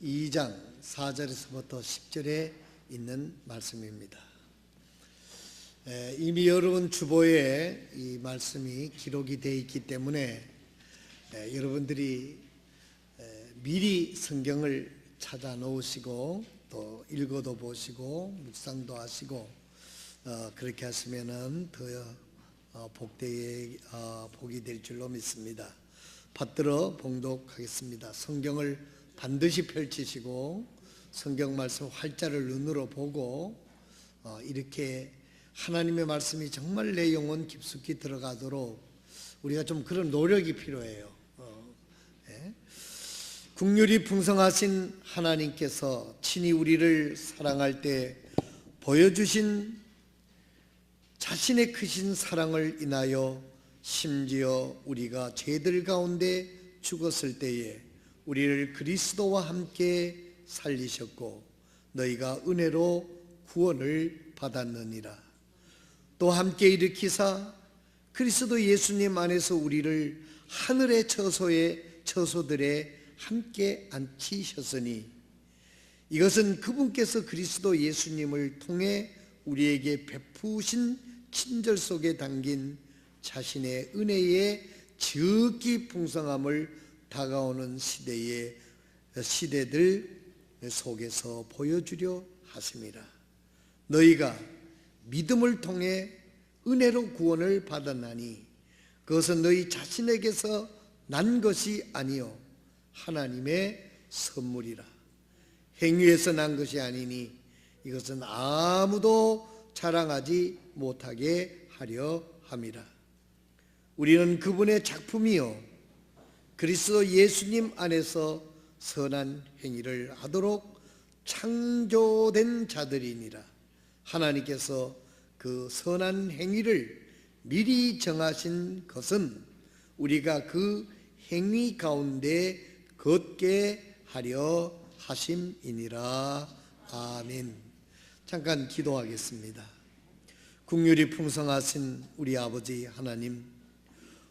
2장 4절에서부터 10절에 있는 말씀입니다. 이미 여러분 주보에 이 말씀이 기록이 되어 있기 때문에 여러분들이 미리 성경을 찾아 놓으시고 또 읽어도 보시고 묵상도 하시고 그렇게 하시면은 더 복이 될 줄로 믿습니다. 받들어 봉독하겠습니다. 성경을 반드시 펼치시고 성경 말씀 활자를 눈으로 보고 이렇게 하나님의 말씀이 정말 내 영혼 깊숙이 들어가도록 우리가 좀 그런 노력이 필요해요. 긍휼이 풍성하신 하나님께서 친히 우리를 사랑할 때 보여주신 자신의 크신 사랑을 인하여 심지어 우리가 죄들 가운데 죽었을 때에 우리를 그리스도와 함께 살리셨고 너희가 은혜로 구원을 받았느니라. 또 함께 일으키사 그리스도 예수님 안에서 우리를 하늘의 처소들에 함께 앉히셨으니 이것은 그분께서 그리스도 예수님을 통해 우리에게 베푸신 친절 속에 담긴 자신의 은혜의 지극히 풍성함을 다가오는 시대들 속에서 보여주려 하심이라. 너희가 믿음을 통해 은혜로 구원을 받았나니 그것은 너희 자신에게서 난 것이 아니요 하나님의 선물이라. 행위에서 난 것이 아니니 이것은 아무도 자랑하지 못하게 하려 함이라. 우리는 그분의 작품이요 그리스도 예수님 안에서 선한 행위를 하도록 창조된 자들이니라. 하나님께서 그 선한 행위를 미리 정하신 것은 우리가 그 행위 가운데 걷게 하려 하심이니라. 아멘. 잠깐 기도하겠습니다. 긍휼이 풍성하신 우리 아버지 하나님,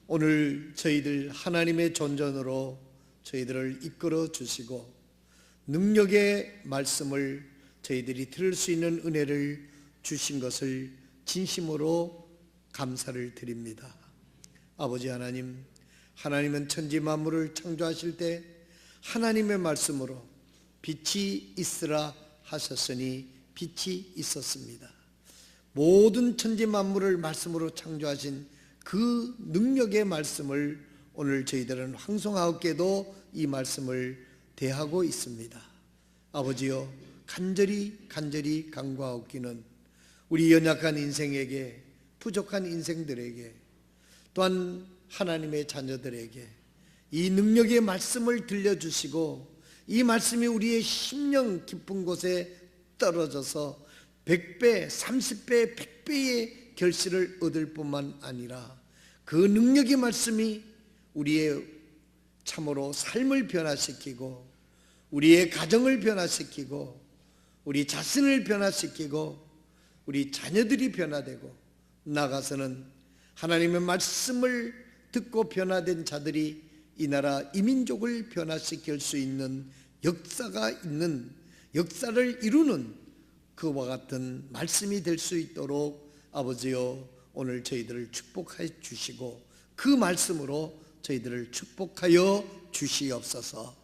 오늘 저희들 하나님의 존전으로 저희들을 이끌어 주시고 능력의 말씀을 저희들이 들을 수 있는 은혜를 주신 것을 진심으로 감사를 드립니다. 아버지 하나님, 하나님은 천지 만물을 창조하실 때 하나님의 말씀으로 빛이 있으라 하셨으니 빛이 있었습니다. 모든 천지 만물을 말씀으로 창조하신 그 능력의 말씀을 오늘 저희들은 황송하옵게도 이 말씀을 대하고 있습니다. 아버지여, 간절히 간구하옵기는 우리 연약한 인생에게, 부족한 인생들에게, 또한 하나님의 자녀들에게 이 능력의 말씀을 들려주시고 이 말씀이 우리의 심령 깊은 곳에 떨어져서 100배, 30배, 100배의 결실을 얻을 뿐만 아니라 그 능력의 말씀이 우리의 참으로 삶을 변화시키고 우리의 가정을 변화시키고 우리 자신을 변화시키고 우리 자녀들이 변화되고 나아가서는 하나님의 말씀을 듣고 변화된 자들이 이 나라 이 민족을 변화시킬 수 있는 역사를 이루는 그와 같은 말씀이 될 수 있도록 아버지여 오늘 저희들을 축복해 주시고 그 말씀으로 저희들을 축복하여 주시옵소서.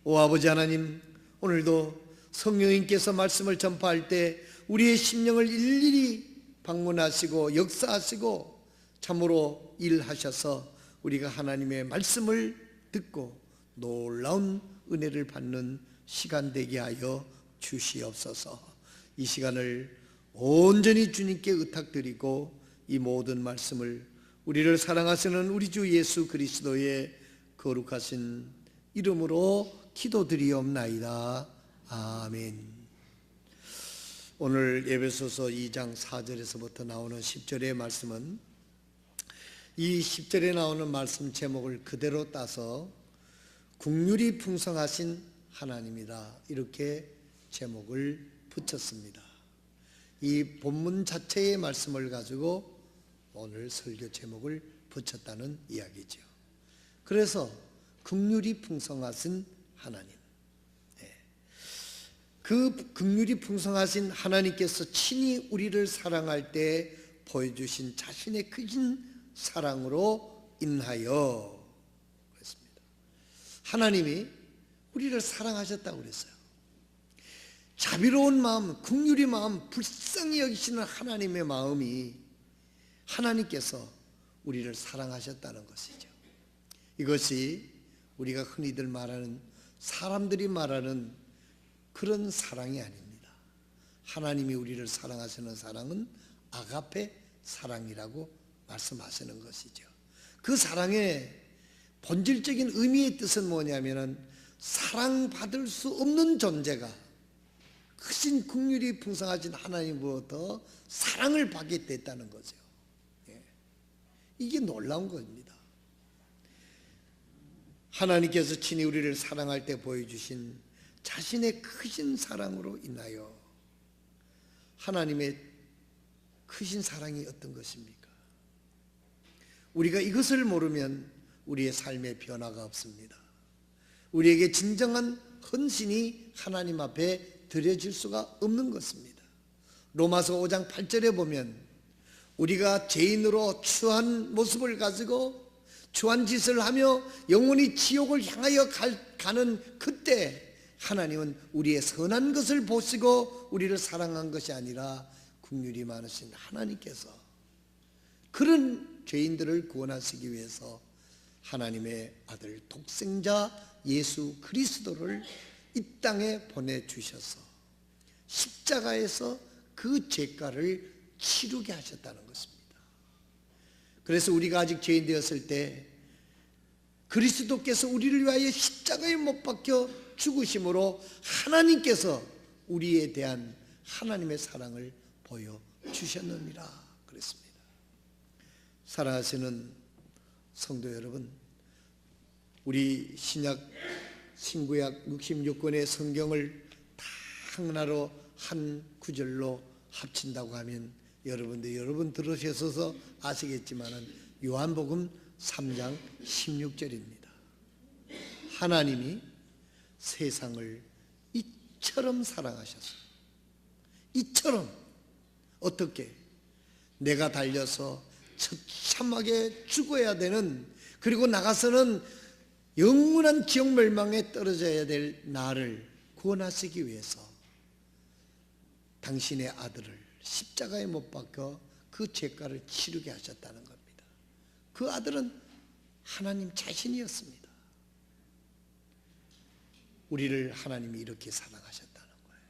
오 아버지 하나님, 오늘도 성령님께서 말씀을 전파할 때 우리의 심령을 일일이 방문하시고 역사하시고 참으로 일하셔서 우리가 하나님의 말씀을 듣고 놀라운 은혜를 받는 시간 되게 하여 주시옵소서. 이 시간을 온전히 주님께 의탁드리고 이 모든 말씀을 우리를 사랑하시는 우리 주 예수 그리스도의 거룩하신 이름으로 기도드리옵나이다. 아멘. 오늘 에베소서 2장 4절에서부터 나오는 10절의 말씀은 이 10절에 나오는 말씀 제목을 그대로 따서 긍휼이 풍성하신 하나님이다 이렇게 제목을 붙였습니다. 이 본문 자체의 말씀을 가지고 오늘 설교 제목을 붙였다는 이야기죠. 그래서 긍휼이 풍성하신 하나님, 그 긍휼이 풍성하신 하나님께서 친히 우리를 사랑할 때 보여주신 자신의 크신 사랑으로 인하여 그랬습니다. 하나님이 우리를 사랑하셨다고 그랬어요. 자비로운 마음, 긍휼의 마음, 불쌍히 여기시는 하나님의 마음이 하나님께서 우리를 사랑하셨다는 것이죠. 이것이 우리가 흔히들 말하는, 사람들이 말하는 그런 사랑이 아닙니다. 하나님이 우리를 사랑하시는 사랑은 아가페 사랑이라고 말씀하시는 것이죠. 그 사랑의 본질적인 의미의 뜻은 뭐냐면은 사랑받을 수 없는 존재가 크신 긍휼이 풍성하신 하나님으로부터 사랑을 받게 됐다는 거죠. 이게 놀라운 겁니다. 하나님께서 친히 우리를 사랑할 때 보여주신 자신의 크신 사랑으로 인하여, 하나님의 크신 사랑이 어떤 것입니까? 우리가 이것을 모르면 우리의 삶에 변화가 없습니다. 우리에게 진정한 헌신이 하나님 앞에 드려질 수가 없는 것입니다. 로마서 5장 8절에 보면 우리가 죄인으로 추한 모습을 가지고 추한 짓을 하며 영원히 지옥을 향하여 가는 그때 하나님은 우리의 선한 것을 보시고 우리를 사랑한 것이 아니라 긍휼이 많으신 하나님께서 그런 죄인들을 구원하시기 위해서 하나님의 아들 독생자 예수 그리스도를 이 땅에 보내주셔서 십자가에서 그 죄가를 치르게 하셨다는 것입니다. 그래서 우리가 아직 죄인 되었을 때 그리스도께서 우리를 위하여 십자가에 못 박혀 죽으심으로 하나님께서 우리에 대한 하나님의 사랑을 보여주셨느니라 그랬습니다. 사랑하시는 성도 여러분, 우리 신약 신구약 66권의 성경을 다 하나로 한 구절로 합친다고 하면 여러분 들으셔서 아시겠지만은 요한복음 3장 16절입니다. 하나님이 세상을 이처럼 사랑하셔서, 이처럼, 어떻게? 내가 달려서 처참하게 죽어야 되는, 그리고 나가서는 영원한 지옥 멸망에 떨어져야 될 나를 구원하시기 위해서 당신의 아들을 십자가에 못 박혀 그 죄가를 치르게 하셨다는 겁니다. 그 아들은 하나님 자신이었습니다. 우리를 하나님이 이렇게 사랑하셨다는 거예요.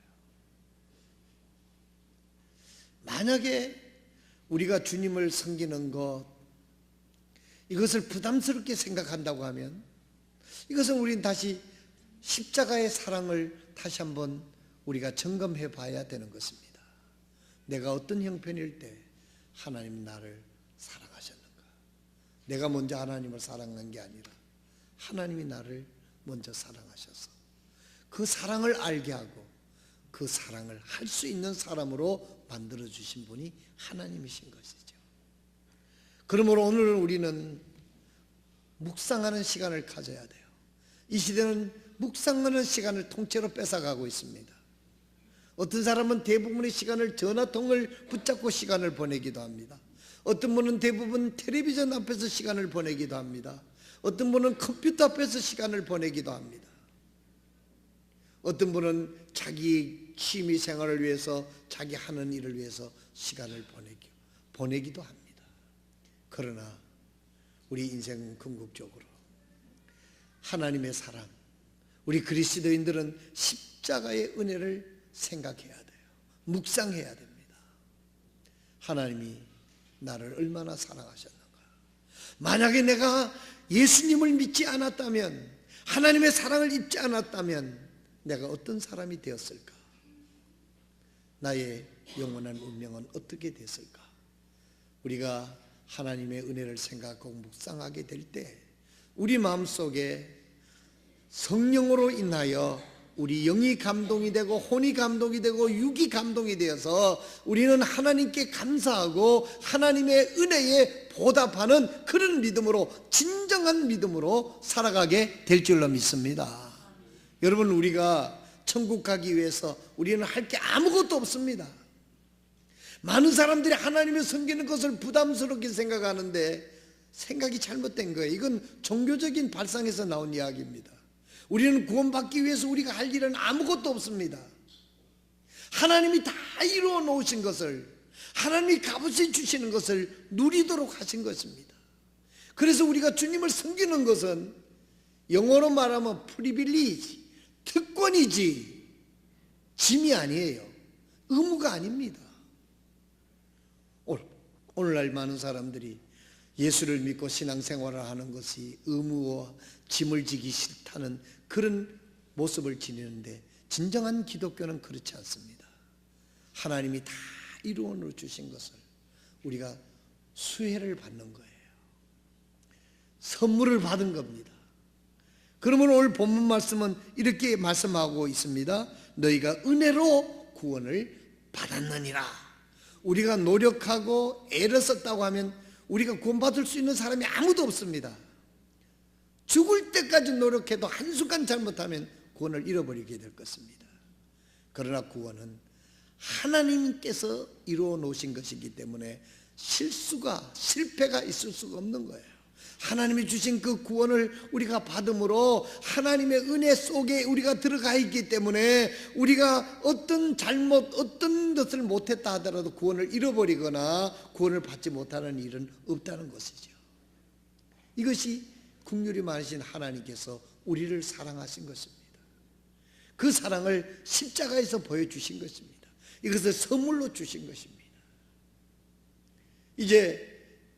만약에 우리가 주님을 섬기는 것, 이것을 부담스럽게 생각한다고 하면 이것은 우리는 다시 십자가의 사랑을 다시 한번 우리가 점검해 봐야 되는 것입니다. 내가 어떤 형편일 때 하나님 나를 사랑하셨는가? 내가 먼저 하나님을 사랑한 게 아니라 하나님이 나를 먼저 사랑하셔서 그 사랑을 알게 하고 그 사랑을 할 수 있는 사람으로 만들어주신 분이 하나님이신 것이죠. 그러므로 오늘 우리는 묵상하는 시간을 가져야 돼요. 이 시대는 묵상하는 시간을 통째로 뺏어가고 있습니다. 어떤 사람은 대부분의 시간을 전화통을 붙잡고 시간을 보내기도 합니다. 어떤 분은 대부분 텔레비전 앞에서 시간을 보내기도 합니다. 어떤 분은 컴퓨터 앞에서 시간을 보내기도 합니다. 어떤 분은 자기 취미 생활을 위해서, 자기 하는 일을 위해서 시간을 보내기도 합니다. 그러나 우리 인생 궁극적으로 하나님의 사랑, 우리 그리스도인들은 십자가의 은혜를 생각해야 돼요. 묵상해야 됩니다. 하나님이 나를 얼마나 사랑하셨는가. 만약에 내가 예수님을 믿지 않았다면, 하나님의 사랑을 입지 않았다면 내가 어떤 사람이 되었을까? 나의 영원한 운명은 어떻게 됐을까? 우리가 하나님의 은혜를 생각하고 묵상하게 될 때 우리 마음속에 성령으로 인하여 우리 영이 감동이 되고 혼이 감동이 되고 육이 감동이 되어서 우리는 하나님께 감사하고 하나님의 은혜에 보답하는 그런 믿음으로, 진정한 믿음으로 살아가게 될 줄로 믿습니다. 여러분, 우리가 천국 가기 위해서 우리는 할 게 아무것도 없습니다. 많은 사람들이 하나님을 섬기는 것을 부담스럽게 생각하는데 생각이 잘못된 거예요. 이건 종교적인 발상에서 나온 이야기입니다. 우리는 구원받기 위해서 우리가 할 일은 아무것도 없습니다. 하나님이 다 이루어 놓으신 것을, 하나님이 값없이 주시는 것을 누리도록 하신 것입니다. 그래서 우리가 주님을 섬기는 것은 영어로 말하면 프리빌리지, 특권이지 짐이 아니에요. 의무가 아닙니다. 오늘날 많은 사람들이 예수를 믿고 신앙생활을 하는 것이 의무와 짐을 지기 싫다는 그런 모습을 지니는데, 진정한 기독교는 그렇지 않습니다. 하나님이 다 이루어 주신 것을 우리가 수혜를 받는 거예요. 선물을 받은 겁니다. 그러면 오늘 본문 말씀은 이렇게 말씀하고 있습니다. 너희가 은혜로 구원을 받았느니라. 우리가 노력하고 애를 썼다고 하면 우리가 구원받을 수 있는 사람이 아무도 없습니다. 죽을 때까지 노력해도 한순간 잘못하면 구원을 잃어버리게 될 것입니다. 그러나 구원은 하나님께서 이루어 놓으신 것이기 때문에 실패가 있을 수가 없는 거예요. 하나님이 주신 그 구원을 우리가 받음으로 하나님의 은혜 속에 우리가 들어가 있기 때문에 우리가 어떤 것을 못했다 하더라도 구원을 잃어버리거나 구원을 받지 못하는 일은 없다는 것이죠. 이것이 긍휼이 많으신 하나님께서 우리를 사랑하신 것입니다. 그 사랑을 십자가에서 보여주신 것입니다. 이것을 선물로 주신 것입니다. 이제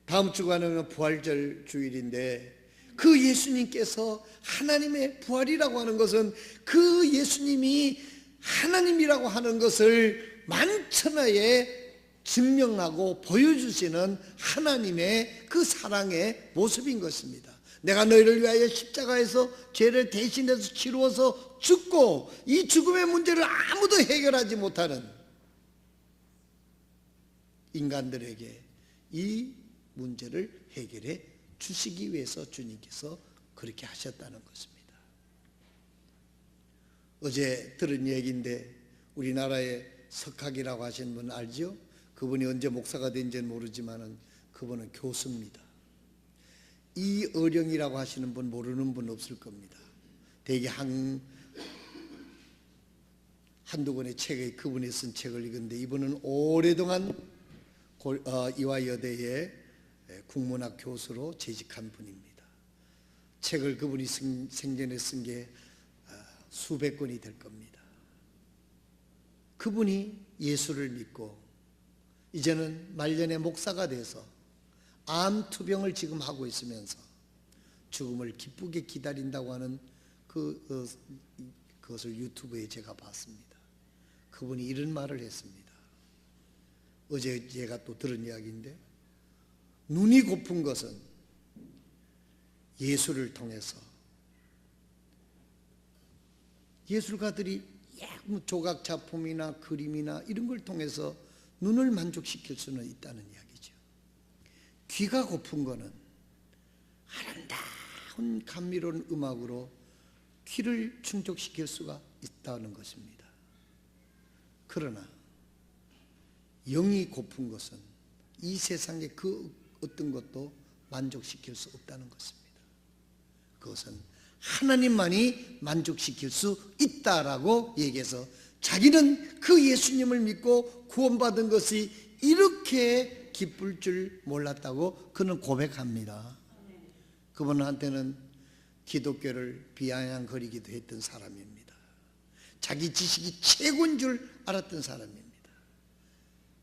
다음 주간은 부활절 주일인데, 그 예수님께서 하나님의 부활이라고 하는 것은 그 예수님이 하나님이라고 하는 것을 만천하에 증명하고 보여주시는 하나님의 그 사랑의 모습인 것입니다. 내가 너희를 위하여 십자가에서 죄를 대신해서 치루어서 죽고 이 죽음의 문제를 아무도 해결하지 못하는 인간들에게 이 문제를 해결해 주시기 위해서 주님께서 그렇게 하셨다는 것입니다. 어제 들은 얘기인데, 우리나라의 석학이라고 하시는 분 알죠? 그분이 언제 목사가 된지는 모르지만 그분은 교수입니다. 이어령이라고 하시는 분 모르는 분 없을 겁니다. 대개 한두 권의 책에 그분이 쓴 책을 읽었는데, 이분은 오래동안 이화여대의 국문학 교수로 재직한 분입니다. 책을 그분이 생전에 쓴 게 수백 권이 될 겁니다. 그분이 예수를 믿고 이제는 말년에 목사가 돼서 암 투병을 지금 하고 있으면서 죽음을 기쁘게 기다린다고 하는 그것을 유튜브에 제가 봤습니다. 그분이 이런 말을 했습니다. 어제 제가 또 들은 이야기인데, 눈이 고픈 것은 예술을 통해서, 예술가들이 조각 작품이나 그림이나 이런 걸 통해서 눈을 만족시킬 수는 있다는 이야기죠. 귀가 고픈 거는 아름다운 감미로운 음악으로 귀를 충족시킬 수가 있다는 것입니다. 그러나 영이 고픈 것은 이 세상의 그 어떤 것도 만족시킬 수 없다는 것입니다. 그것은 하나님만이 만족시킬 수 있다라고 얘기해서, 자기는 그 예수님을 믿고 구원받은 것이 이렇게 기쁠 줄 몰랐다고 그는 고백합니다. 그분한테는 기독교를 비아냥거리기도 했던 사람입니다. 자기 지식이 최고인 줄 알았던 사람입니다.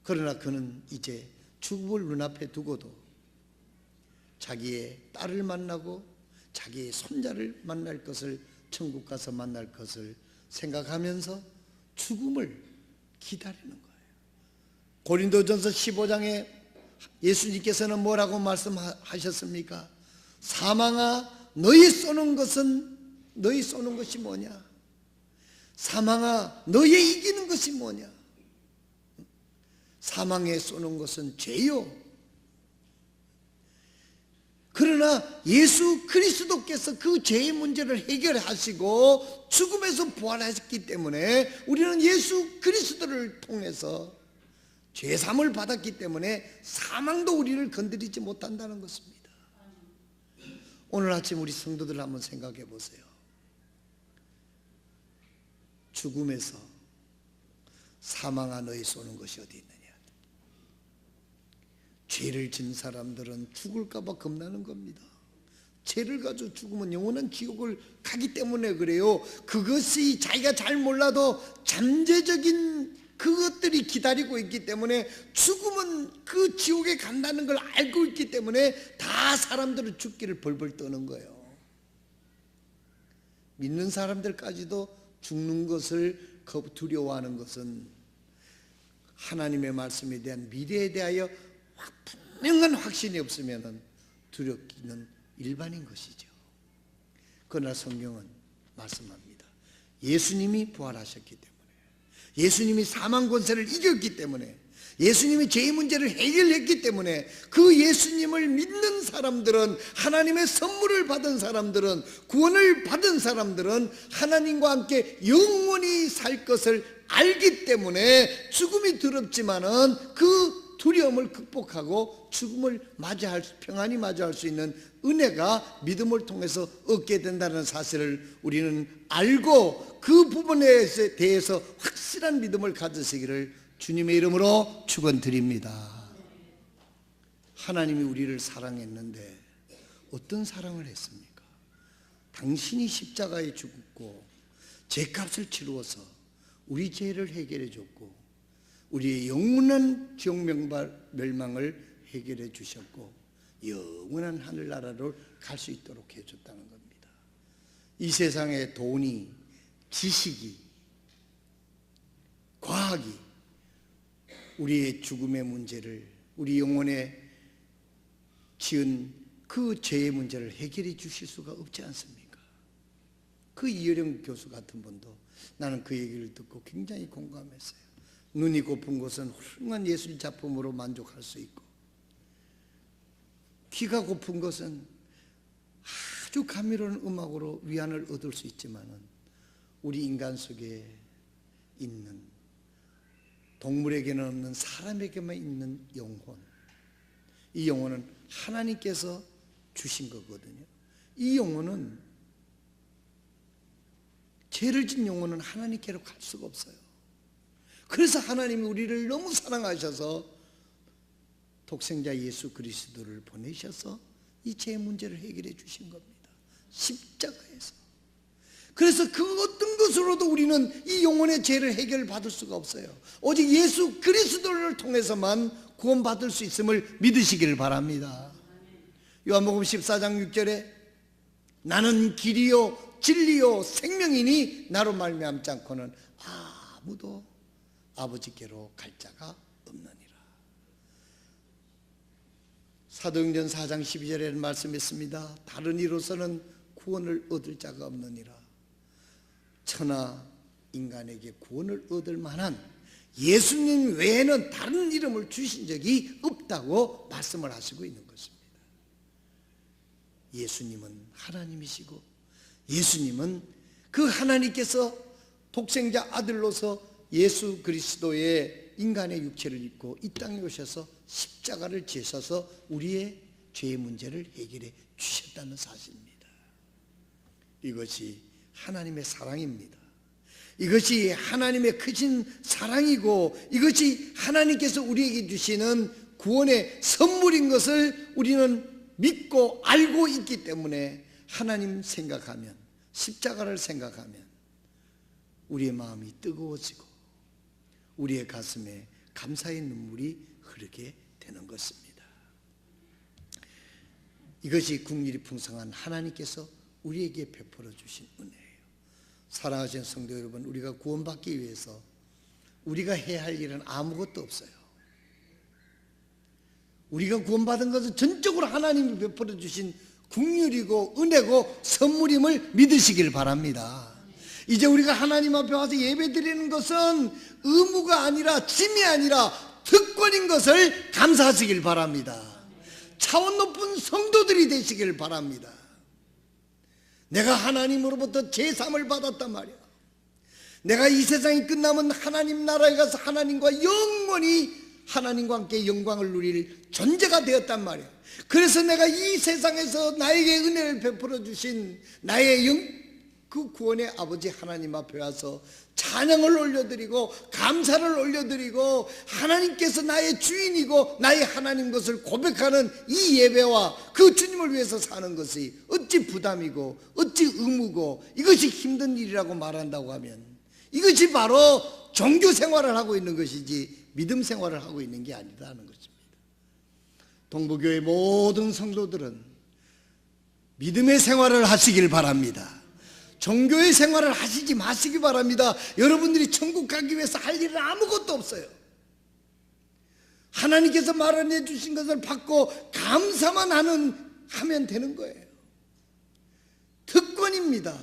그러나 그는 이제 죽음을 눈앞에 두고도 자기의 딸을 만나고 자기의 손자를 만날 것을, 천국 가서 만날 것을 생각하면서 죽음을 기다리는 거예요. 고린도전서 15장에 예수님께서는 뭐라고 말씀하셨습니까? 사망아, 너희 쏘는 것이 뭐냐? 사망아, 너희 이기는 것이 뭐냐? 사망에 쏘는 것은 죄요. 그러나 예수 그리스도께서 그 죄의 문제를 해결하시고 죽음에서 부활하셨기 때문에 우리는 예수 그리스도를 통해서 죄사함을 받았기 때문에 사망도 우리를 건드리지 못한다는 것입니다. 오늘 아침 우리 성도들 한번 생각해 보세요. 죽음에서 사망한 너희 쏘는 것이 어디 있느냐. 죄를 진 사람들은 죽을까 봐 겁나는 겁니다. 죄를 가지고 죽으면 영원한 지옥을 가기 때문에 그래요. 그것이 자기가 잘 몰라도 잠재적인 그것들이 기다리고 있기 때문에 죽으면 그 지옥에 간다는 걸 알고 있기 때문에 다 사람들은 죽기를 벌벌 떠는 거예요. 믿는 사람들까지도 죽는 것을 두려워하는 것은 하나님의 말씀에 대한 미래에 대하여 분명한 확신이 없으면 두렵기는 일반인 것이죠. 그러나 성경은 말씀합니다. 예수님이 부활하셨기 때문에, 예수님이 사망 권세를 이겼기 때문에, 예수님이 죄의 문제를 해결했기 때문에 그 예수님을 믿는 사람들은, 하나님의 선물을 받은 사람들은, 구원을 받은 사람들은 하나님과 함께 영원히 살 것을 알기 때문에 죽음이 두렵지만은 그 두려움을 극복하고 죽음을 평안히 맞이할 수 있는 은혜가 믿음을 통해서 얻게 된다는 사실을 우리는 알고 그 부분에 대해서 확실한 믿음을 가지시기를 주님의 이름으로 축원드립니다. 하나님이 우리를 사랑했는데 어떤 사랑을 했습니까? 당신이 십자가에 죽고 죄값을 치루어서 우리 죄를 해결해 줬고 우리의 영원한 지옥 멸망을 해결해 주셨고 영원한 하늘나라로 갈 수 있도록 해줬다는 겁니다. 이 세상에 돈이, 지식이, 과학이 우리의 죽음의 문제를, 우리 영혼에 지은 그 죄의 문제를 해결해 주실 수가 없지 않습니까? 그 이어령 교수 같은 분도 나는 그 얘기를 듣고 굉장히 공감했어요. 눈이 고픈 것은 훌륭한 예술 작품으로 만족할 수 있고, 귀가 고픈 것은 아주 감미로운 음악으로 위안을 얻을 수 있지만은 우리 인간 속에 있는, 동물에게는 없는 사람에게만 있는 영혼, 이 영혼은 하나님께서 주신 거거든요. 이 영혼은, 죄를 진 영혼은 하나님께로 갈 수가 없어요. 그래서 하나님이 우리를 너무 사랑하셔서 독생자 예수 그리스도를 보내셔서 이 죄 문제를 해결해 주신 겁니다. 십자가에서. 그래서 그 어떤 것으로도 우리는 이 영혼의 죄를 해결받을 수가 없어요. 오직 예수 그리스도를 통해서만 구원받을 수 있음을 믿으시기를 바랍니다. 요한복음 14장 6절에 나는 길이요 진리요 생명이니 나로 말미암지 않고는 아무도 아버지께로 갈 자가 없느니라. 사도행전 4장 12절에는 말씀했습니다. 다른 이로서는 구원을 얻을 자가 없느니라. 천하 인간에게 구원을 얻을 만한 예수님 외에는 다른 이름을 주신 적이 없다고 말씀을 하시고 있는 것입니다. 예수님은 하나님이시고 예수님은 그 하나님께서 독생자 아들로서 예수 그리스도의 인간의 육체를 입고 이 땅에 오셔서 십자가를 지셔서 우리의 죄의 문제를 해결해 주셨다는 사실입니다. 이것이 하나님의 사랑입니다. 이것이 하나님의 크신 사랑이고 이것이 하나님께서 우리에게 주시는 구원의 선물인 것을 우리는 믿고 알고 있기 때문에 하나님 생각하면, 십자가를 생각하면 우리의 마음이 뜨거워지고 우리의 가슴에 감사의 눈물이 흐르게 되는 것입니다. 이것이 국률이 풍성한 하나님께서 우리에게 베풀어 주신 은혜예요. 사랑하시는 성도 여러분, 우리가 구원받기 위해서 우리가 해야 할 일은 아무것도 없어요. 우리가 구원받은 것은 전적으로 하나님이 베풀어 주신 국률이고 은혜고 선물임을 믿으시길 바랍니다. 이제 우리가 하나님 앞에 와서 예배 드리는 것은 의무가 아니라 짐이 아니라 특권인 것을 감사하시길 바랍니다. 차원 높은 성도들이 되시길 바랍니다. 내가 하나님으로부터 제삼을 받았단 말이야. 내가 이 세상이 끝나면 하나님 나라에 가서 하나님과 영원히 하나님과 함께 영광을 누릴 존재가 되었단 말이야. 그래서 내가 이 세상에서 나에게 은혜를 베풀어 주신 나의 그 구원의 아버지 하나님 앞에 와서 찬양을 올려드리고 감사를 올려드리고 하나님께서 나의 주인이고 나의 하나님 것을 고백하는 이 예배와 그 주님을 위해서 사는 것이 어찌 부담이고 어찌 의무고 이것이 힘든 일이라고 말한다고 하면 이것이 바로 종교 생활을 하고 있는 것이지 믿음 생활을 하고 있는 게 아니라는 것입니다. 동부교회 모든 성도들은 믿음의 생활을 하시길 바랍니다. 종교의 생활을 하시지 마시기 바랍니다. 여러분들이 천국 가기 위해서 할 일은 아무것도 없어요. 하나님께서 마련해 주신 것을 받고 감사만 하면 되는 거예요. 특권입니다.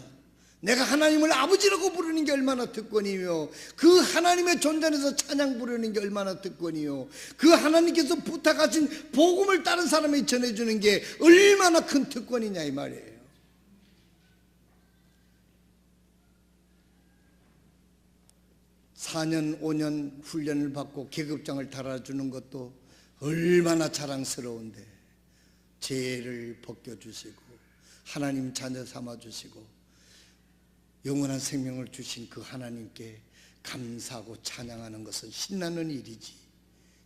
내가 하나님을 아버지라고 부르는 게 얼마나 특권이며 그 하나님의 존재 안에서 찬양 부르는 게 얼마나 특권이요, 그 하나님께서 부탁하신 복음을 다른 사람에게 전해주는 게 얼마나 큰 특권이냐 이 말이에요. 4년 5년 훈련을 받고 계급장을 달아주는 것도 얼마나 자랑스러운데 죄를 벗겨주시고 하나님 자녀 삼아주시고 영원한 생명을 주신 그 하나님께 감사하고 찬양하는 것은 신나는 일이지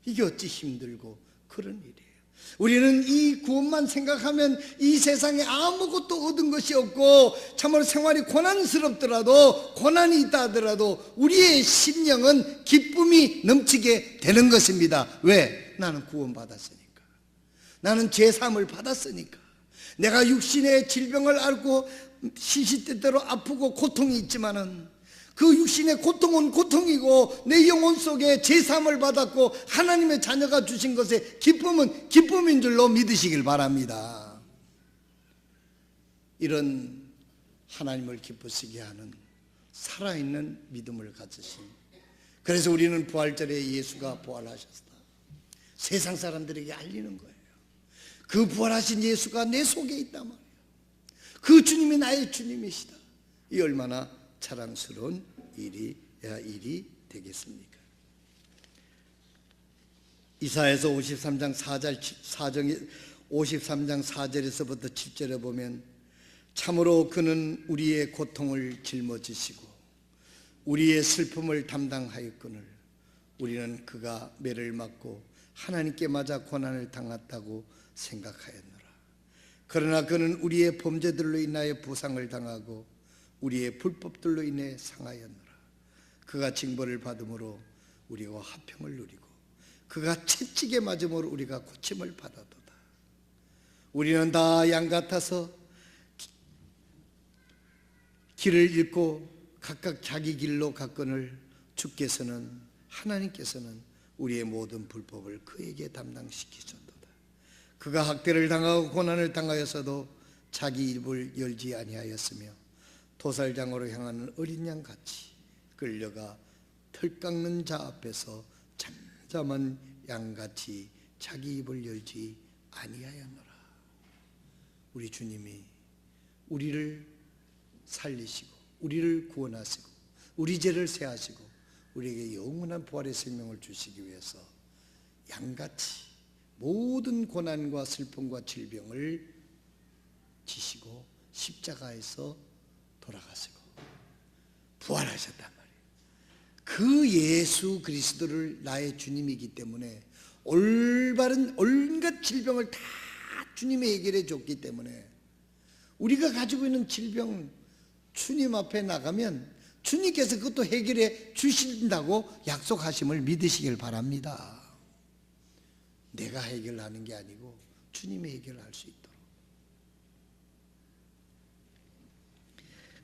이게 어찌 힘들고 그런 일이에요. 우리는 이 구원만 생각하면 이 세상에 아무것도 얻은 것이 없고 참으로 생활이 고난스럽더라도 고난이 있다 하더라도 우리의 심령은 기쁨이 넘치게 되는 것입니다. 왜? 나는 구원받았으니까. 나는 죄사함을 받았으니까. 내가 육신의 질병을 앓고 시시때때로 아프고 고통이 있지만은 그 육신의 고통은 고통이고 내 영혼 속에 제사함을 받았고 하나님의 자녀가 주신 것에 기쁨은 기쁨인 줄로 믿으시길 바랍니다. 이런 하나님을 기쁘시게 하는 살아있는 믿음을 가지신, 그래서 우리는 부활절에 예수가 부활하셨다 세상 사람들에게 알리는 거예요. 그 부활하신 예수가 내 속에 있단 말이에요. 그 주님이 나의 주님이시다. 이 얼마나 자랑스러운 일이 되겠습니까? 이사야서 53장 4절에서부터 7절에 보면 참으로 그는 우리의 고통을 짊어지시고 우리의 슬픔을 담당하였거늘 우리는 그가 매를 맞고 하나님께 맞아 고난을 당했다고 생각하였노라. 그러나 그는 우리의 범죄들로 인하여 부상을 당하고 우리의 불법들로 인해 상하였노라. 그가 징벌을 받음으로 우리가 화평을 누리고 그가 채찍에 맞음으로 우리가 고침을 받았도다. 우리는 다 양 같아서 길을 잃고 각각 자기 길로 갔거늘 주께서는 하나님께서는 우리의 모든 불법을 그에게 담당시키셨도다. 그가 학대를 당하고 고난을 당하였어도 자기 입을 열지 아니하였으며 도살장으로 향하는 어린 양같이 끌려가 털 깎는 자 앞에서 잠잠한 양같이 자기 입을 열지 아니하였노라. 우리 주님이 우리를 살리시고 우리를 구원하시고 우리 죄를 사하시고 우리에게 영원한 부활의 생명을 주시기 위해서 양같이 모든 고난과 슬픔과 질병을 지시고 십자가에서 돌아가시고 부활하셨단 말이에요. 그 예수 그리스도를 나의 주님이기 때문에 올바른 온갖 질병을 다 주님이 해결해 줬기 때문에 우리가 가지고 있는 질병 주님 앞에 나가면 주님께서 그것도 해결해 주신다고 약속하심을 믿으시길 바랍니다. 내가 해결하는 게 아니고 주님이 해결할 수 있도록.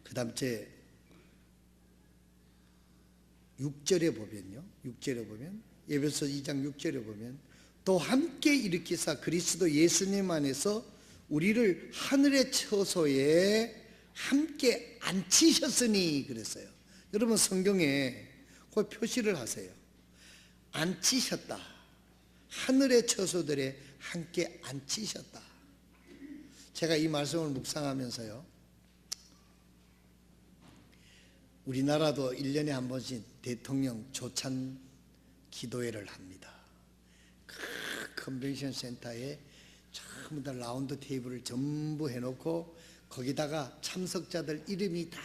그 다음 제 6절에 보면요, 6절에 보면 에베소 2장 6절에 보면 또 함께 일으키사 그리스도 예수님 안에서 우리를 하늘의 처소에 함께 앉히셨으니 그랬어요. 여러분 성경에 그 표시를 하세요. 앉히셨다. 하늘의 처소들에 함께 앉히셨다. 제가 이 말씀을 묵상하면서요, 우리나라도 1년에 한 번씩 대통령 조찬 기도회를 합니다. 그 컨벤션 센터에 전부 다 라운드 테이블을 전부 해놓고 거기다가 참석자들 이름이 다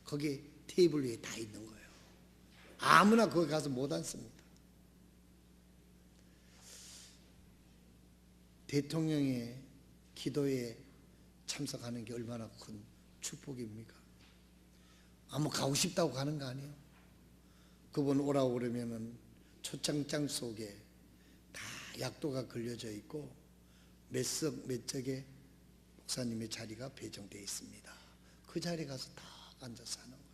거기 테이블 위에 다 있는 거예요. 아무나 거기 가서 못 앉습니다. 대통령의 기도에 참석하는 게 얼마나 큰 축복입니까? 아무 가고 싶다고 가는 거 아니에요. 그분 오라고 그러면은 초창장 속에 다 약도가 걸려져 있고 몇 석 몇 적에 목사님의 자리가 배정되어 있습니다. 그 자리에 가서 다 앉아서 하는 거예요.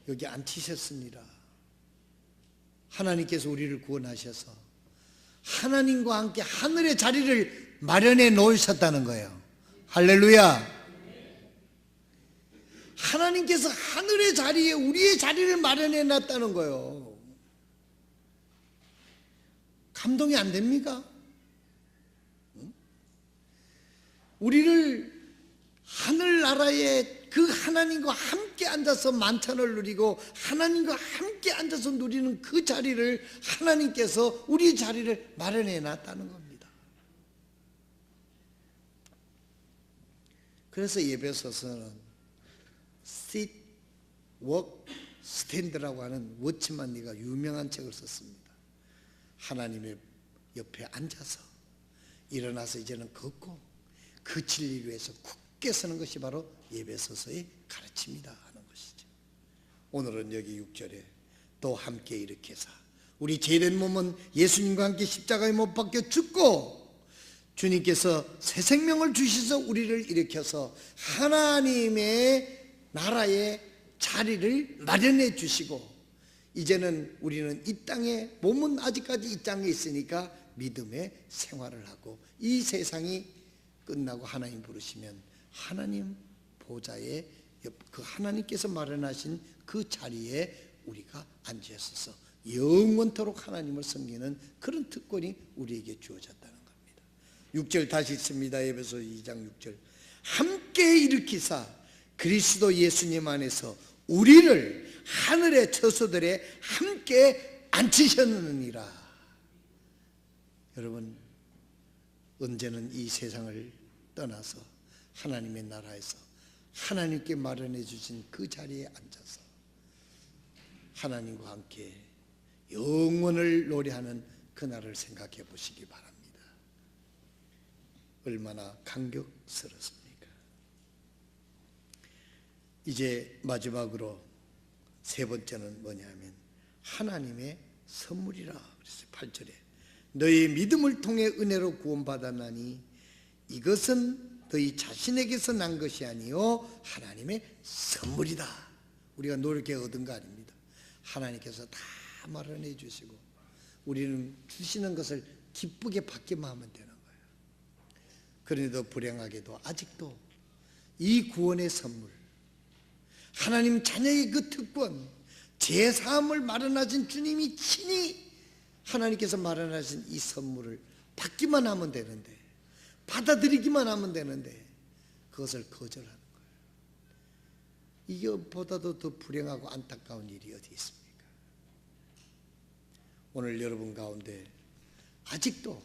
여기 앉히셨습니다. 하나님께서 우리를 구원하셔서 하나님과 함께 하늘의 자리를 마련해 놓으셨다는 거예요. 할렐루야. 하나님께서 하늘의 자리에 우리의 자리를 마련해 놨다는 거예요. 감동이 안 됩니까? 우리를 하늘나라에 그 하나님과 함께 앉아서 만찬을 누리고 하나님과 함께 앉아서 누리는 그 자리를 하나님께서 우리 자리를 마련해 놨다는 겁니다. 그래서 예배소서는 sit, walk, stand라고 하는 워치만리가 유명한 책을 썼습니다. 하나님의 옆에 앉아서 일어나서 이제는 걷고 그 진리를 위해서 굳게 서는 것이 바로 예배소서의 가르침이다 하는 것이죠. 오늘은 여기 6절에 또 함께 일으켜사 우리 죄된 몸은 예수님과 함께 십자가에 못 박혀 죽고 주님께서 새 생명을 주셔서 우리를 일으켜서 하나님의 나라의 자리를 마련해 주시고 이제는 우리는 이 땅에 몸은 아직까지 이 땅에 있으니까 믿음의 생활을 하고 이 세상이 끝나고 하나님 부르시면 하나님 보좌에 그 하나님께서 마련하신 그 자리에 우리가 앉아있어서 영원토록 하나님을 섬기는 그런 특권이 우리에게 주어졌다는 겁니다. 6절 다시 읽습니다. 에베소 2장 6절 함께 일으키사 그리스도 예수님 안에서 우리를 하늘의 처소들에 함께 앉히셨느니라. 여러분 언제는 이 세상을 떠나서 하나님의 나라에서 하나님께 마련해 주신 그 자리에 앉아서 하나님과 함께 영원을 노래하는 그날을 생각해 보시기 바랍니다. 얼마나 감격스럽습니까? 이제 마지막으로 세 번째는 뭐냐면 하나님의 선물이라 그랬어요. 8절에 너희 믿음을 통해 은혜로 구원받았나니 이것은 너희 자신에게서 난 것이 아니요 하나님의 선물이다. 우리가 노력해 얻은 거 아닙니다. 하나님께서 다 마련해 주시고 우리는 주시는 것을 기쁘게 받기만 하면 되는 거예요. 그런데도 불행하게도 아직도 이 구원의 선물, 하나님 자녀의 그 특권, 제사함을 마련하신 주님이 친히 하나님께서 마련하신 이 선물을 받기만 하면 되는데, 받아들이기만 하면 되는데 그것을 거절하는 거예요. 이것보다도 더 불행하고 안타까운 일이 어디 있습니까? 오늘 여러분 가운데 아직도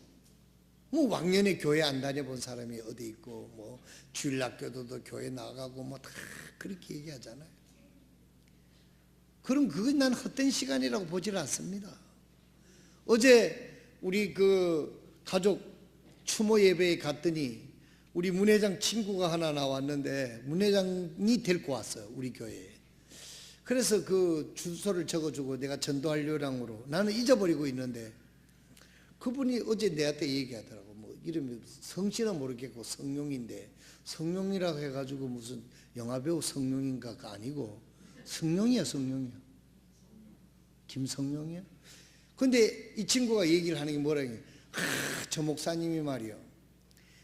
뭐 왕년에 교회 안 다녀본 사람이 어디 있고 뭐 주일학교도 교회 나가고 뭐 다 그렇게 얘기하잖아요. 그럼 그건 난 헛된 시간이라고 보질 않습니다. 어제 우리 그 가족 추모 예배에 갔더니 우리 문회장 친구가 하나 나왔는데 문회장이 데리고 왔어요, 우리 교회에. 그래서 그 주소를 적어주고 내가 전도할 요량으로 나는 잊어버리고 있는데 그분이 어제 내한테 얘기하더라고. 뭐 이름이 성씨는 모르겠고 성룡인데 성룡이라고 해가지고 무슨 영화배우 성룡인가가 아니고 성룡이야, 성룡이야. 김성룡이야. 근데 이 친구가 얘기를 하는 게 뭐라고 해. 저 목사님이 말이요,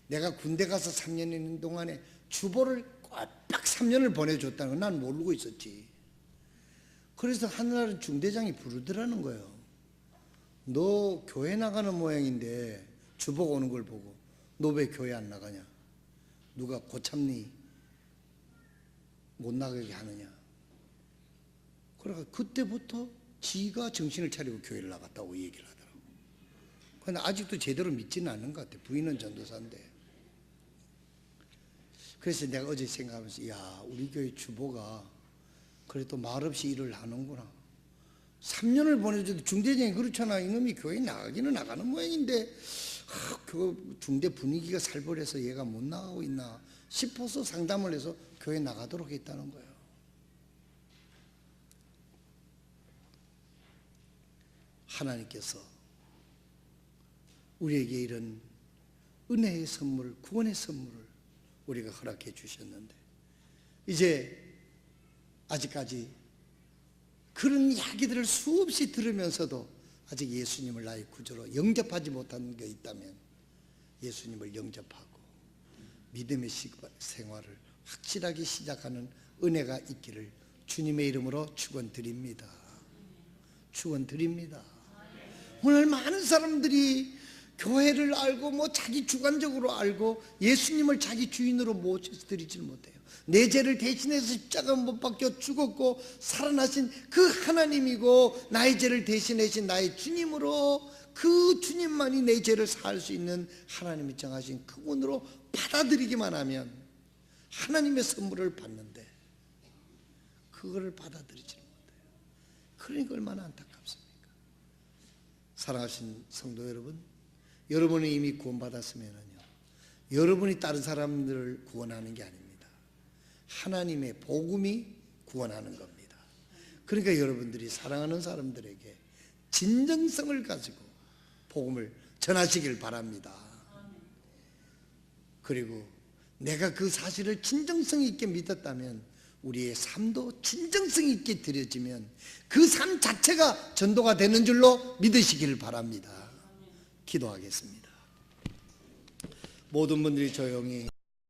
내가 군대 가서 3년 있는 동안에 주보를 꽉 3년을 보내줬다는 걸 난 모르고 있었지. 그래서 하늘나라 중대장이 부르더라는 거예요. 너 교회 나가는 모양인데 주보가 오는 걸 보고 너 왜 교회 안 나가냐? 누가 고참니 못 나가게 하느냐? 그러니까 그때부터 지가 정신을 차리고 교회를 나갔다고 얘기를 하더라고. 근데 아직도 제대로 믿지는 않는 것 같아. 부인은 전도사인데. 그래서 내가 어제 생각하면서, 야, 우리 교회 주보가 그래도 말없이 일을 하는구나. 3년을 보내줘도 중대장이 그렇잖아. 이놈이 교회 나가기는 나가는 모양인데 그 중대 분위기가 살벌해서 얘가 못 나가고 있나 싶어서 상담을 해서 교회 나가도록 했다는 거예요. 하나님께서 우리에게 이런 은혜의 선물, 구원의 선물을 우리가 허락해 주셨는데, 이제 아직까지 그런 이야기들을 수없이 들으면서도 아직 예수님을 나의 구주로 영접하지 못한 게 있다면 예수님을 영접하고 믿음의 생활을 확실하게 시작하는 은혜가 있기를 주님의 이름으로 축원드립니다. 축원드립니다. 오늘 많은 사람들이 교회를 알고 뭐 자기 주관적으로 알고 예수님을 자기 주인으로 모셔드리지 못해요. 내 죄를 대신해서 십자가 못 박혀 죽었고 살아나신 그 하나님이고 나의 죄를 대신하신 나의 주님으로 그 주님만이 내 죄를 사할 수 있는 하나님이 정하신 그분으로 받아들이기만 하면 하나님의 선물을 받는데 그거를 받아들이지 못해요. 그러니까 얼마나 안타깝습니까? 사랑하신 성도 여러분, 여러분이 이미 구원받았으면요, 여러분이 다른 사람들을 구원하는 게 아닙니다. 하나님의 복음이 구원하는 겁니다. 그러니까 여러분들이 사랑하는 사람들에게 진정성을 가지고 복음을 전하시길 바랍니다. 그리고 내가 그 사실을 진정성 있게 믿었다면 우리의 삶도 진정성 있게 드려지면 그 삶 자체가 전도가 되는 줄로 믿으시길 바랍니다. 기도하겠습니다. 모든 분들이 조용히